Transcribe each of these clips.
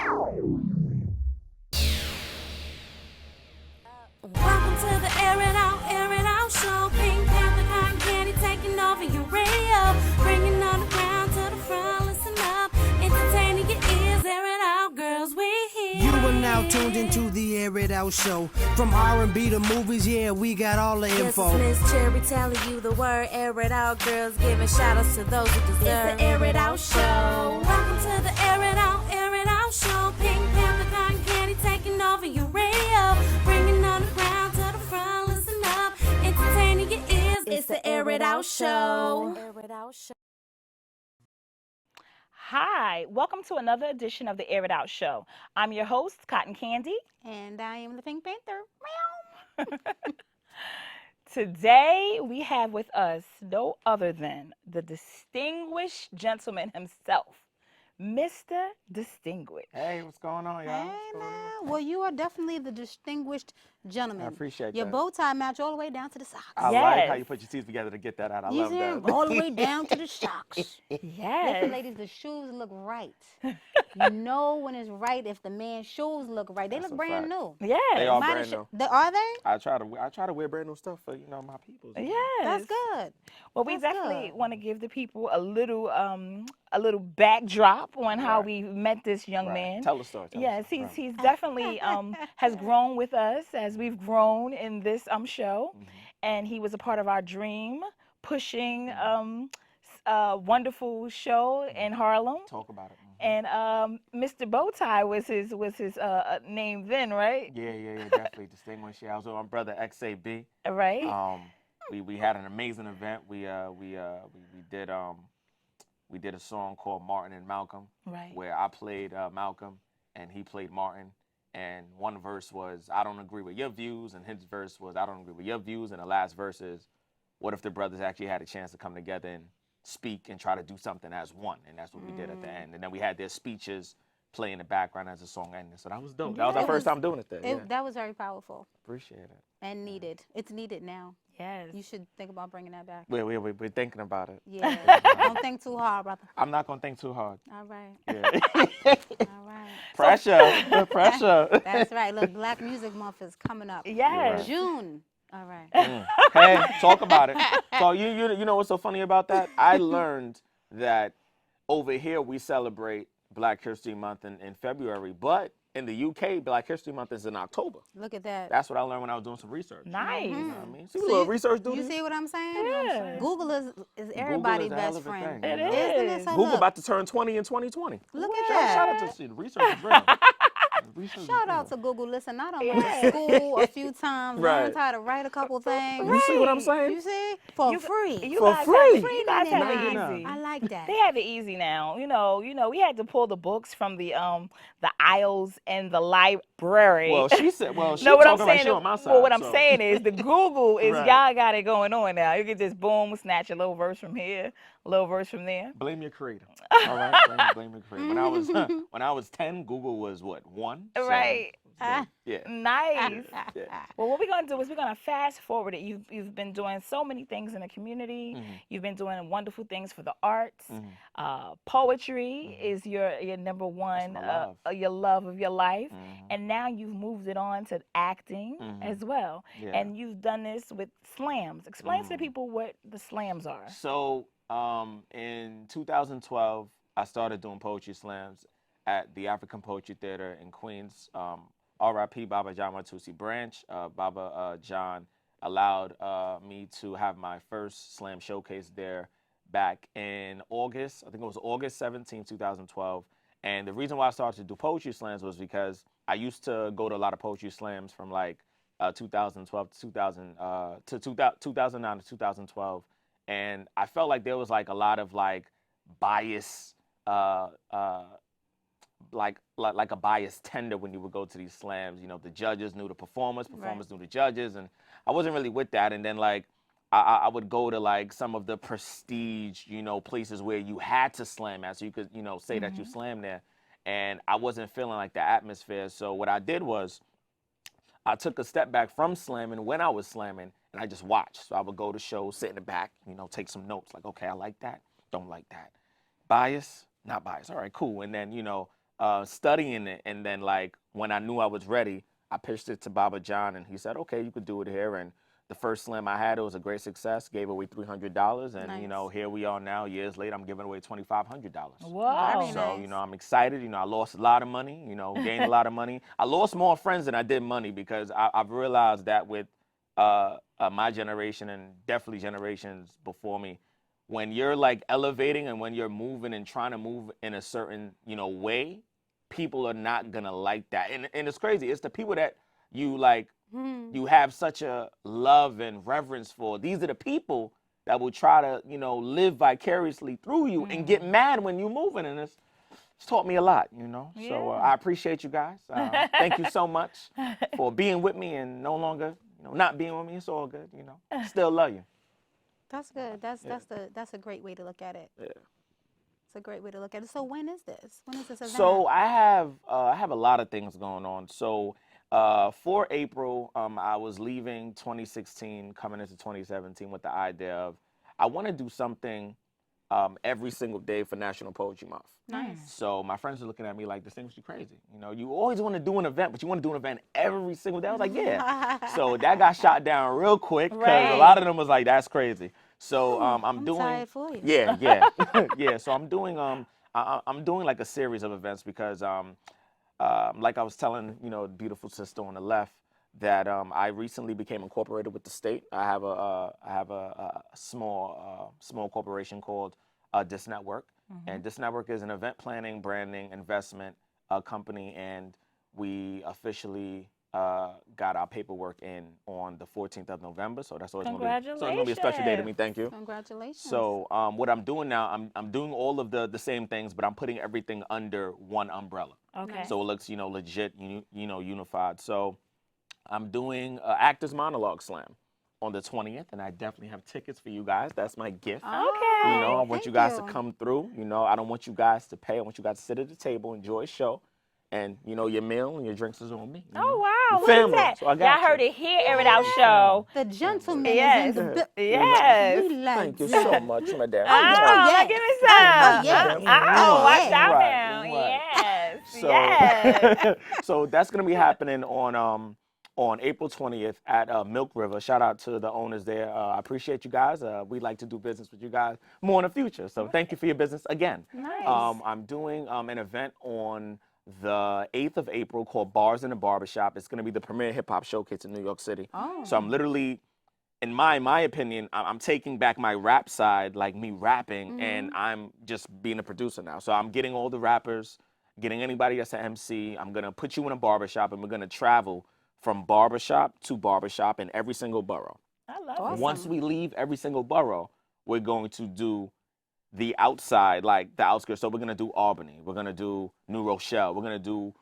Welcome to the Air It Out show. Pink Panther, cotton candy taking over your radio. Bringing on the ground to the front, listen up. Entertaining your ears, air it out, girls, we here. You are now tuned into the Air It Out show. From R&B to movies, yeah, we got all the info. Yes, it's Miss Cherry telling you the word, air it out, girls, giving shout outs to those who deserve. It's the Air It Out show. Welcome to the Air It Out show. Pink Panther, cotton candy taking over your radio. Bringing on the ground to the front, listen up. Entertaining your ears, it's the Air It Out show. Air It Out show. Hi, welcome to another edition of the Air It Out Show. I'm your host, Cotton Candy. And I am the Pink Panther. Today, we have with us no other than the distinguished gentleman himself, Mr. Distinguished. Hey, what's going on, y'all? Hey, What's going on? man. Well, you are definitely the distinguished gentleman. I appreciate Your that. bow tie match all the way down to the socks. I Yes. like how you put your teeth together to get that out. I You love see that. him? All the way down to the socks. Yes. Listen, ladies, the shoes look right. You know when it's right if the man's shoes look right. They That's look a brand fact. new. Yes. They are Might brand have new. Are they? I try to wear brand new stuff for my people. Yes. That's good. Well, we That's definitely good. want to give the people a little backdrop on how Right. we met this young Right. man. Tell the story. Tell the Yes, story. he's definitely has grown with us as we've grown in this show, and he was a part of our dream pushing wonderful show in Harlem. Talk about it. And Mr.Bowtie was his name then, right? Yeah, definitely distinguished. Yeah, I was with my brother XAB. Right. We had an amazing event. We did a song called Martin and Malcolm, Right. where I played Malcolm and he played Martin. And one verse was, I don't agree with your views, and his verse was, I don't agree with your views, and the last verse is, what if the brothers actually had a chance to come together and speak and try to do something as one? And that's what we did at the end. And then we had their speeches play in the background as the song ended. So that was dope. That was Yeah, our it first was- time doing it there. Yeah. That was very powerful Appreciate it. and needed. It's needed now. Yes. You should think about bringing that back. We're thinking about it. Yeah. Don't think too hard, brother. I'm not going to think too hard. All right. Yeah. All right. Pressure. Pressure. That's right. Look, Black Music Month is coming up. Yes. June. All right. Hey, talk about it. So you know what's so funny about that? I learned that over here we celebrate Black History Month in February, but in the UK, Black History Month is in October. Look at that. That's what I learned when I was doing some research. Nice. You know what I mean? See So what little you- research do You to see what I'm saying? Yeah. Google is everybody's is a hell best of a friend. thing, It you know? is. Isn't it? So Google look, about to turn 20 in 2020. Look at Shout out that. to shit. Research is real. Research is Shout real. out to Google. Listen, I done went to school a few times, Right. learned how to write a couple things. You see what I'm saying? You see? For You- free. You For guys free. Have, you guys have Nah, it nah. easy. I like that. They have it easy now. You know, we had to pull the books from the aisles in the library. Well, she said, she no, what I'm talking like saying she is, on my side. well, what I'm so. saying is the Google is Right. y'all got it going on now. You can just boom, snatch a little verse from here, a little verse from there. Blame your creator. All right, blame your creator. When I was 10, Google was what, 1? So, Right. yeah. Nice. Yeah. Well, what we're gonna do is we're gonna fast forward it. You've been doing so many things in the community. You've been doing wonderful things for the arts. Poetry is your number one, my love. your love of your life, and now you've moved it on to acting as well. Yeah. And you've done this with slams. Explain to the people what the slams are. So in 2012, I started doing poetry slams at the African Poetry Theater in Queens. R.I.P. Baba John Matusi Branch. Baba John allowed me to have my first slam showcase there back in August. I think it was August 17, 2012. And the reason why I started to do poetry slams was because I used to go to a lot of poetry slams from like 2012 to 2009 to 2012. And I felt like there was like a lot of like bias, like a biased tender when you would go to these slams. You know, the judges knew the performers knew the judges, and I wasn't really with that. And then like I would go to like some of the prestige, you know, places where you had to slam at, so you could, you know, say that you slammed there. And I wasn't feeling like the atmosphere. So what I did was I took a step back from slamming when I was slamming, and I just watched. So I would go to shows, sit in the back, you know, take some notes, like, okay, I like that, don't like that. Bias, not bias. All right, cool. And then, you know, studying it, and then like when I knew I was ready, I pitched it to Baba John, and he said, "Okay, you could do it here." And the first slam I had, it was a great success. Gave away $300, and you know, here we are now. Years later, I'm giving away $2,500. Whoa. Very So nice. you know, I'm excited. You know, I lost a lot of money. You know, gained a lot of money. I lost more friends than I did money because I've realized that with my generation and definitely generations before me, when you're like elevating and when you're moving and trying to move in a certain, you know, way, people are not gonna like that. And it's crazy. It's the people that you like, you have such a love and reverence for. These are the people that will try to, you know, live vicariously through you and get mad when you're moving. And it's taught me a lot, you know. So I appreciate you guys. Thank you so much for being with me and no longer, you know, not being with me. It's all good, you know. Still love you. That's good. That's a great way to look at it. Yeah. It's a great way to look at it. So when is this? When is this event? So I have a lot of things going on. So for April, I was leaving 2016, coming into 2017 with the idea of I want to do something every single day for National Poetry Month. Nice. So my friends are looking at me like, this thing's crazy. You know, you always want to do an event, but you want to do an event every single day. I was like, yeah. So that got shot down real quick because a lot of them was like, that's crazy. So I'm doing. Tired for you. Yeah, yeah. So I'm doing I'm doing like a series of events because like I was telling, you know, beautiful sister on the left, that I recently became incorporated with the state. I have a small corporation called Disnetwork, and Disnetwork is an event planning, branding, investment company, and we officially got our paperwork in on the 14th of November. So that's always going to be a special day to me. Thank you. Congratulations. So what I'm doing now, I'm doing all of the same things, but I'm putting everything under one umbrella. Okay. So it looks, you know, legit, you know, unified. So I'm doing Actors Monologue Slam on the 20th, and I definitely have tickets for you guys. That's my gift. Okay. You know, I want you guys to you. come through. You know, I don't want you guys to pay. I want you guys to sit at the table, enjoy a show, and, you know, your meal and your drinks is on me. You know? Oh, wow. Your family. Look at that. So I got Y'all heard it here, Air It Out Show. The gentleman Yes. is in the Yes. We like Thank you that. so much, madam. Oh, yes. give me some. yes. Oh, watch out Right, now. right. Yes. So, Yes. so that's going to be happening on April 20th at Milk River. Shout out to the owners there. I appreciate you guys. We'd like to do business with you guys more in the future. So thank you for your business again. Nice. I'm doing an event on the 8th of April called Bars in the Barbershop. It's going to be the premier hip hop showcase in New York City. Oh. So I'm literally, in my opinion, I'm taking back my rap side, like me rapping, and I'm just being a producer now. So I'm getting all the rappers, getting anybody that's an MC. I'm going to put you in a barbershop, and we're going to travel from barbershop to barbershop in every single borough. I love Awesome. it. Once we leave every single borough, we're going to do the outside, like the outskirts. So we're going to do Albany. We're going to do New Rochelle. We're going to do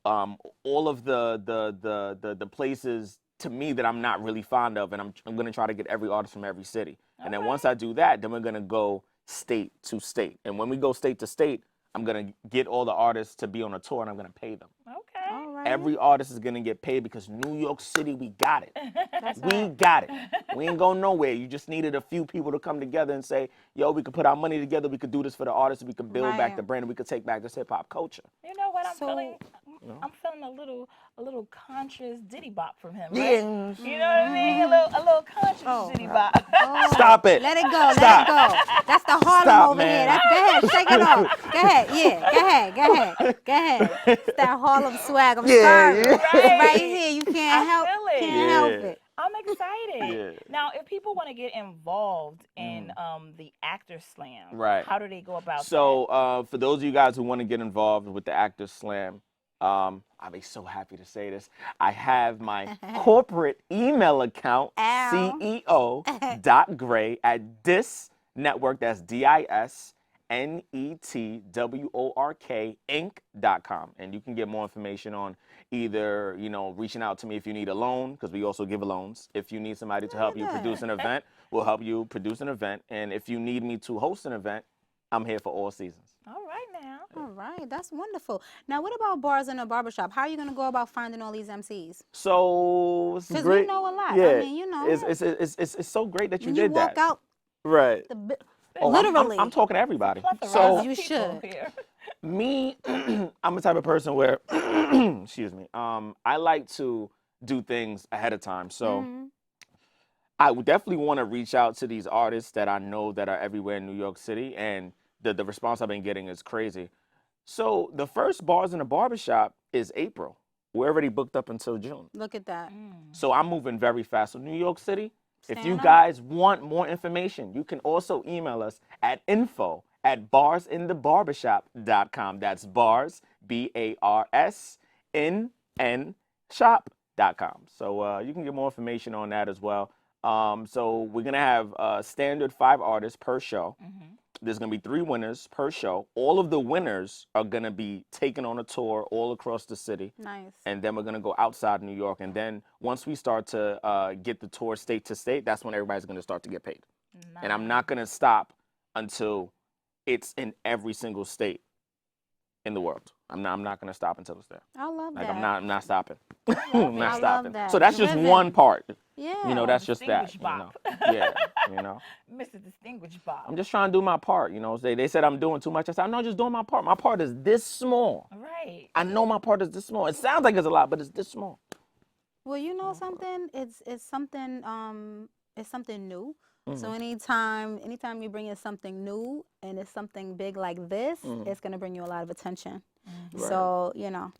all of the places, to me, that I'm not really fond of. And I'm going to try to get every artist from every city. And then once I do that, then we're going to go state to state. And when we go state to state, I'm going to get all the artists to be on a tour, and I'm going to pay them. Okay. All right. Every artist is going to get paid because New York City, we got it. That's We right. got it. We ain't going nowhere. You just needed a few people to come together and say, yo, we could put our money together. We could do this for the artists. We could build back Right. the brand, and we could take back this hip hop culture. You know what I'm So- feeling? I'm feeling a little conscious Diddy bop from him. Right? Yeah. You know what I mean? A little conscious Diddy bop. Oh, Stop it. Let it go. Stop. Let it go. That's the Harlem Stop, over man. here. Go ahead. Shake it off. Go ahead. Yeah. Go ahead. Go ahead. Go ahead. It's that Harlem swag. I'm sorry. yeah. Right. Right here. You can't I help. feel it. Can't Yeah. help it. I'm excited. Yeah. Now, if people want to get involved in the Actors Slam, Right. how do they go about that? So for those of you guys who want to get involved with the Actors Slam, I'll be so happy to say this. I have my corporate email account, Ow. CEO.gray at Disnetwork, that's DISNETWORK Inc.com. And you can get more information on either, you know, reaching out to me if you need a loan, because we also give loans. If you need somebody to help you produce an event, we'll help you produce an event. And if you need me to host an event, I'm here for all seasons. All right now. All right. That's wonderful. Now, what about bars in a barbershop? How are you going to go about finding all these MCs? So it's Because great. we know a lot. Yeah, I mean, you know. it's so great that you when did you walk that. out, Right. the Oh, literally. I'm talking to everybody. Plethora So of You people should. here. Me, I'm the type of person where, excuse me, I like to do things ahead of time. So I would definitely want to reach out to these artists that I know that are everywhere in New York City, and the response I've been getting is crazy. So the first Bars in the Barbershop is April. We're already booked up until June. Look at that. So I'm moving very fast. So New York City, if you Stand up. guys want more information, you can also email us at info@barsinthebarbershop.com. That's bars, BARSNN shop.com. So you can get more information on that as well. So we're going to have standard 5 artists per show. There's going to be 3 winners per show. All of the winners are going to be taken on a tour all across the city. Nice. And then we're going to go outside New York. And then once we start to get the tour state to state, that's when everybody's going to start to get paid. Nice. And I'm not going to stop until it's in every single state in the world. I'm not going to stop until it's there. I love Like that. I'm not stopping. I'm not I stopping. love that. So that's just Driven. one part. Yeah. You know, that's just that. Distinguished Bop. Yeah, you know. Mr. Distinguished Bob. I'm just trying to do my part. You know, they said I'm doing too much. I said, I'm not just doing my part. My part is this small. Right. I know my part is this small. It sounds like it's a lot, but it's this small. Well, you know something? It's something new. So anytime you bring in something new and it's something big like this, it's gonna bring you a lot of attention. So, you know,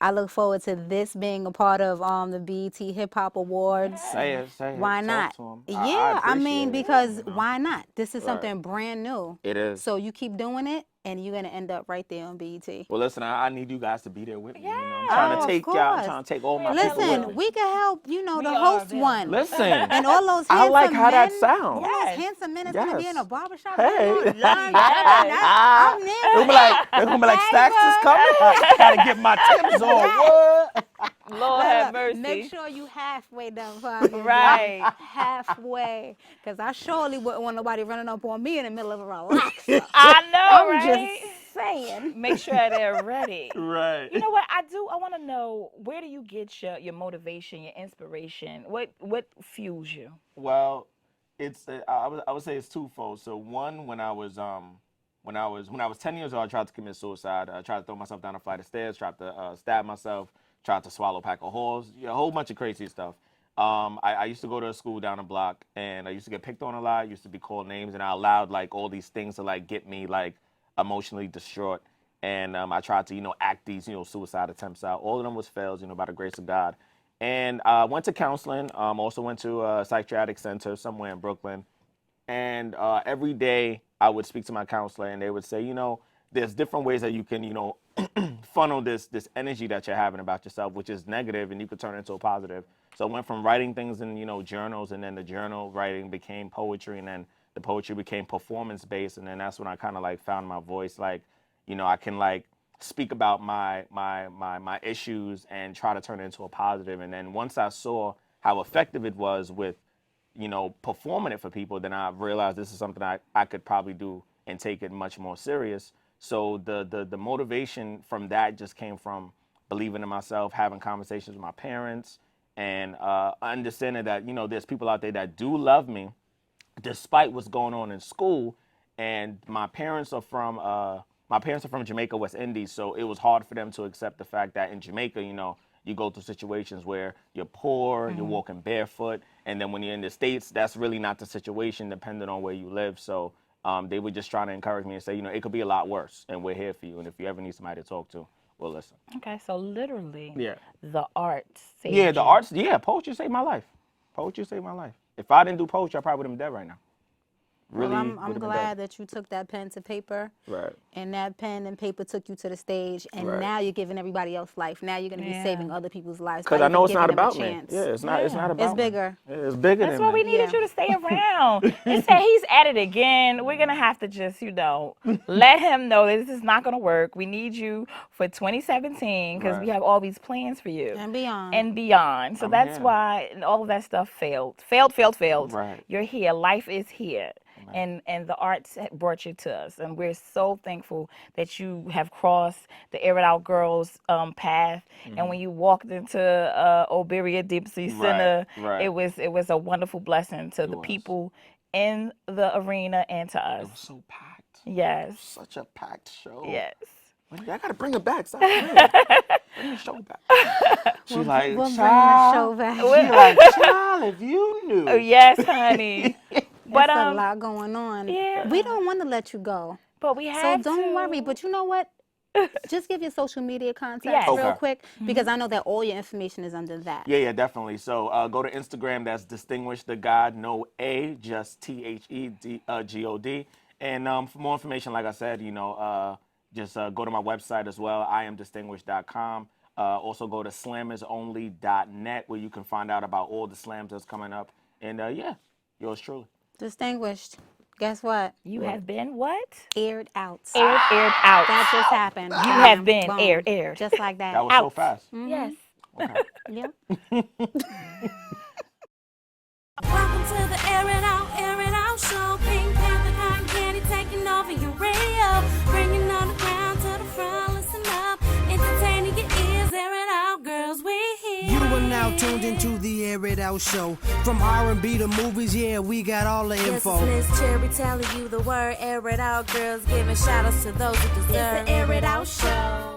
I look forward to this being a part of the BET Hip Hop Awards. Say it. Why Talk not? to 'em. Yeah, I mean, appreciate it, because you know. why not? This is something brand new. It is. So you keep doing it, and you're gonna end up right there on BET. Well, listen, I need you guys to be there with me. You know? I'm Yeah. trying Oh, to of take y'all. I'm course. trying to take all my people with Listen, me. we can help. You know, We the are host available. one. Listen. And all those I handsome like how that men, sounds. All Yes. those handsome men that's gonna be in a Yes. barbershop. Hey. I'm They're there. gonna be like, Stacks is coming. Gotta get my tips on. What? Lord have mercy. Make sure you halfway done for me. Right. Halfway. Because I surely wouldn't want nobody running up on me in the middle of a relaxer. I know, I'm right? just saying. Make sure they're ready. Right. You know what? I want to know, where do you get your motivation, your inspiration? What fuels you? Well, it's I would say it's twofold. So one, when I was 10 years old, I tried to commit suicide. I tried to throw myself down a flight of stairs, tried to stab myself, tried to swallow a pack of halls, a whole bunch of crazy stuff. I used to go to a school down the block, and I used to get picked on a lot. I used to be called names, and I allowed like all these things to like get me like emotionally distraught. And I tried to act these suicide attempts out. All of them was fails, by the grace of God. And I went to counseling. Also went to a psychiatric center somewhere in Brooklyn. And every day I would speak to my counselor, and they would say, there's different ways that you can, funnel this energy that you're having about yourself, which is negative, and you could turn it into a positive. So I went from writing things in, journals, and then the journal writing became poetry, and then the poetry became performance-based, and then that's when I kind of like found my voice. Like, I can like speak about my issues and try to turn it into a positive. And then once I saw how effective it was with performing it for people, then I realized this is something I could probably do and take it much more serious. So the motivation from that just came from believing in myself, having conversations with my parents, and understanding that, there's people out there that do love me despite what's going on in school. And my parents are from Jamaica, West Indies, so it was hard for them to accept the fact that in Jamaica, you go through situations where you're poor, you're walking barefoot, and then when you're in the States, that's really not the situation depending on where you live. So they were just trying to encourage me and say, it could be a lot worse, and we're here for you. And if you ever need somebody to talk to, we'll listen. Okay, so literally, Yeah. the arts saved Yeah, the you. arts, poetry saved my life. Poetry saved my life. If I didn't do poetry, I probably would have been dead right now. Really, Well, would I'm have been glad dead. that you took that pen to paper, Right. and that pen and paper took you to the stage, and Right. now you're giving everybody else life. Now you're going to be Yeah. saving other people's lives. Because by I know even it's not giving them a about me. chance. Yeah, it's not about It's me. bigger. Yeah, it's bigger That's than why we me. needed you to stay around. They said he's at it again. We're gonna have to just, let him know that this is not gonna work. We need you for 2017 because we Right. have all these plans for you And beyond. and beyond. So I'm that's here. why all of that stuff failed. Right. You're here. Life is here. And the arts brought you to us, and we're so thankful that you have crossed the Air It Out Girls path. And when you walked into Oberia Dempsey Center, right. it was a wonderful blessing to the was. people in the arena and to It us. was so packed. Yes, Such a packed show. yes. I gotta bring it back. Stop playing. Bring the show back. She's like, We'll bring the child. show back. She's like, child, if you knew. Oh, yes, honey. But There's a lot going on. yeah. We don't want to let you go. But we So have don't to. worry. But you know what? Just give your social media contacts Yes. real Okay. quick because I know that all your information is under that. Yeah, definitely. So go to Instagram. That's Distinguished the God, no A, just THEGOD. And for more information, like I said, just go to my website as well, iamdistinguished.com. Also go to slammersonly.net where you can find out about all the slams that's coming up. And yours truly. Distinguished. Guess what? You have been what? Aired out. Aired out. That just happened. You have been aired. Just like that. That was so Out. fast. Yes. Okay. Yep. Welcome to the Air It Out show. Pink Panther, cotton candy taking over your radio. Bringing on the ground to the front, listen up. Entertaining your ears, air it out, girls, we here. You are now tuned into the Air It Out show. From R&B to movies, yeah, we got all the Yes, info. it's Miss Cherry telling you the word, air it out, girls, giving shout outs to those who deserve. It's the Air It Out show.